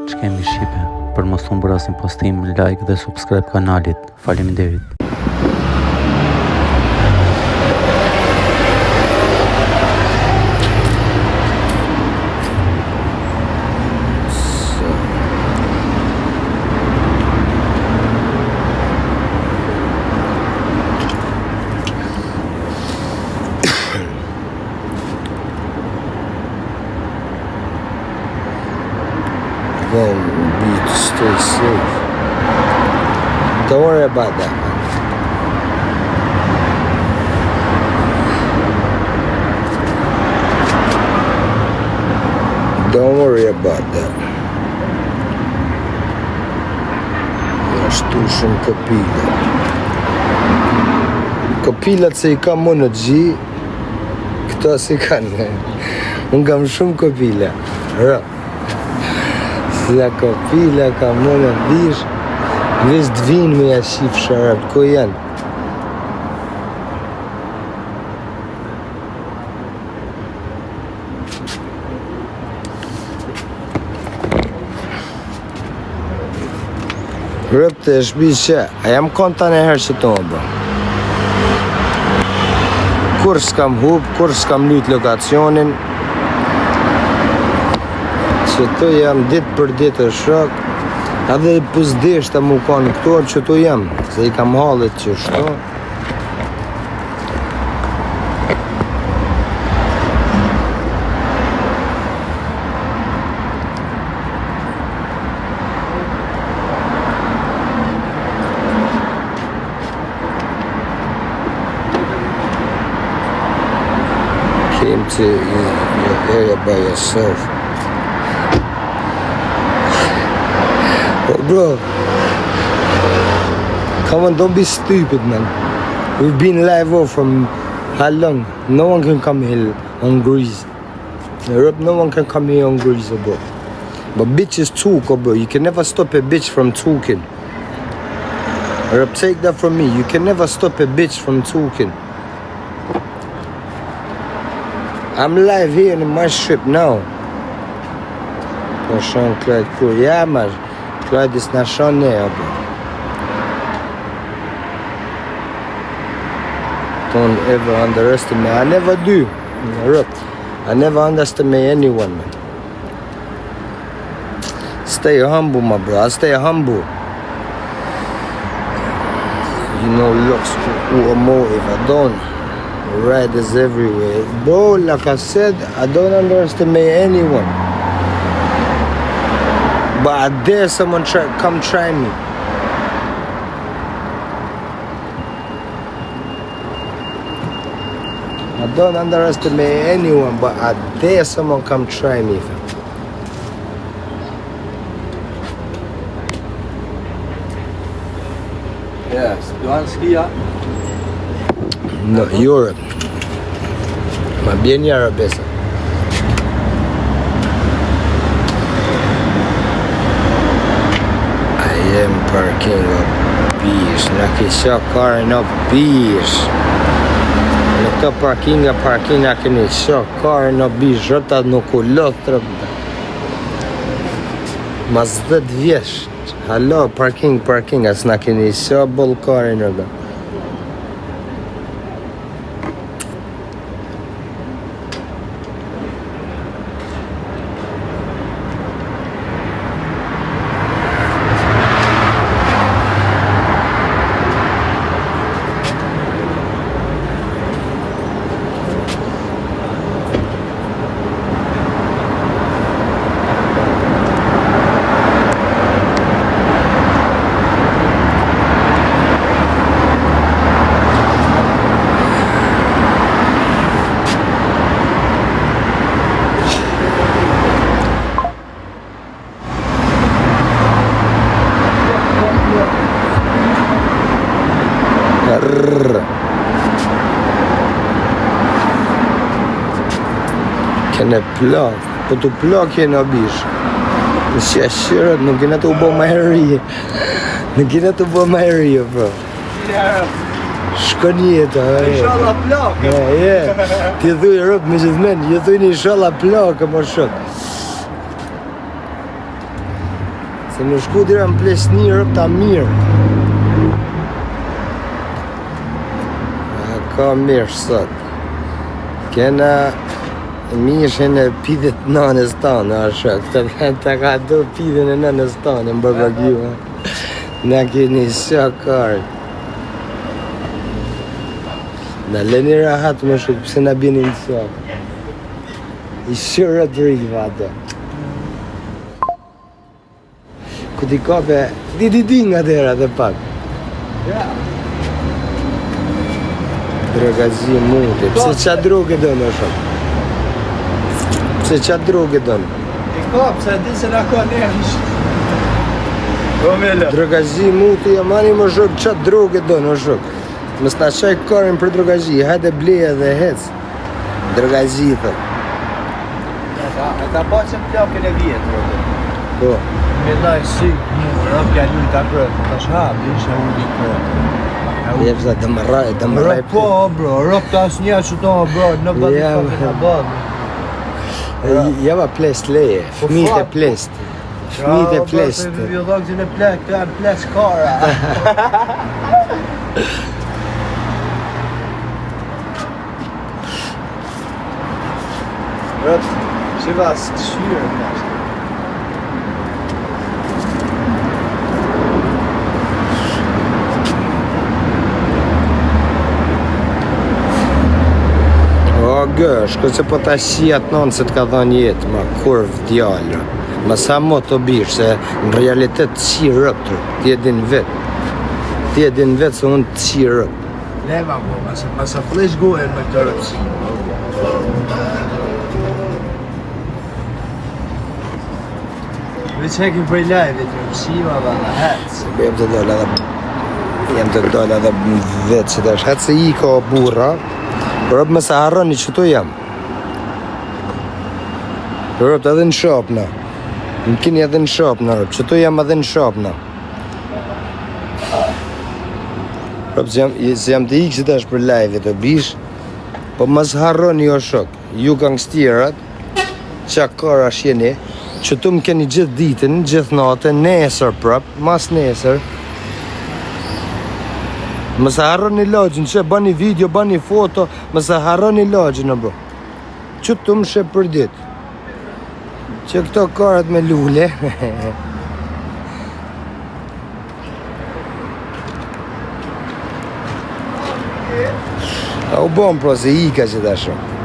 që kemi Shqipe, për mos të bërë asin postim, like dhe subscribe kanalit. Faleminderit. Be to stay safe. Don't worry about that, man. Don't worry about that. Ashtu shumë kopila. Kopilat se I kam unë në gji, këto si kanë. Unë kam shumë kopila. La kopila ka mënë bish, veç t'vinë me jashif sharat, ko janë? Rëp të shbi që, a jam konta në herë që të më bë. Kur s'kam hub, kur s'kam lyt lokacionin, që të jam ditë për ditë shok, edhe pësdesh të mu kanë këto që të jam, se I kam hallet që shto. Came to your area by yourself. Bro, come on, don't be stupid, man. We've been live off from how long? No one can come here on Greece. Europe, no one can come here on Greece, bro. But bitches talk, bro. You can never stop a bitch from talking. Europe, take that from me. You can never stop a bitch from talking. I'm live here in my strip now. Jean-Claude Cour, yeah, man. Claude is not shown there, bro. Don't ever underestimate. I never do. I never underestimate anyone, man. Stay humble, my bro. I stay humble. You know, looks who are motive. I don't. Riders everywhere. Bro, like I said, I don't underestimate anyone. But I dare someone come try me. I don't underestimate anyone, but I dare someone come try me. Yes, du want ski, ja? No, Europe. Ma bien Europe esa. Parking of beers, na kisha karën of beers. Në këto parking na keni shoh karën of beers, rrota nuk u lotrë. Mas 10 vjeç. Halo, parking, as na keni shoh boll karën rrota. Kene plak, po të plak jena bish. Në sheshirët nuk kena të u bo ma herije. Nuk kena të u bo ma herije, bro. Shkon jeta, Inshallah plak. Ti thuj rëp me gjithmen, ju thuj një inshallah plak, më shok. Se në shku dira në Plesni rëp ta mirë. Ka mirë sot. Kena mishin e pidit nanës tanë, asha. Këta ka do pidin e nanës tanë në barbecue. Na keni shakarë. Na leni rahat më shumë, pëse na bini në shakë. I shërë të riva ato. Ku ti kape, di nga dera dhe pak. Ja. Drogazi mundi, pse qa droge do në shumë? Pse qa droge do në? I kap, se di se na ka nërsh. Romela. Drogazi mundi, mani më shumë, qa droge do në shumë? Mës na qaj karin për drogazi, hajde bleja dhe hec. Drogazi, thë. Ata pa që më plakën e vjetë, Po. me daj si, rëp ka një ka kërët, ta shhab, isha u një kërët. Jepsa dëmëraj. Rëp po, bro, rëp ta asë një që to, bro, në bëdë Ja, fucking a bëdë. Java plest leje, fëmijët e plest. Fëmijët e plest. Jo dhënë që në plek, të janë ples kara. Rëp, që vas të shyrë në ashtë. O gësh, këtë se po ta shijat nonë se t'ka dhënë jetë, ma kurv djallë. Ma sa mo të bishë, se në realitet të qi rëptër, ti e din vetë. Ti e din vetë se unë të qi rëpë. Leva po, masa flesh gojën me këtë rëpsi. Veç hekim për live-it, rëpsima dhe në hecë. Jem të dolla dhe vetë që tash, hëtë se i ka burra, rëpë më se harroni që tu jam. Rëpë edhe në shopë në. Më kini edhe në shopë në rëpë, që tu jam edhe në shopë në. Rëpë se jam të ikë që tash për live-it o bish, po më se harroni o shok, ju gangstirat, që kara shjeni, që tu më keni gjithë ditën, gjithë natën, nesër prapë, mas nesër. Mëse harroni lagjin, që bani video, bani foto, mëse harroni lagjin, bro. Që tu më shep për ditë. Që këto karat me lule. A u bom, pro, se ika që ta shumë.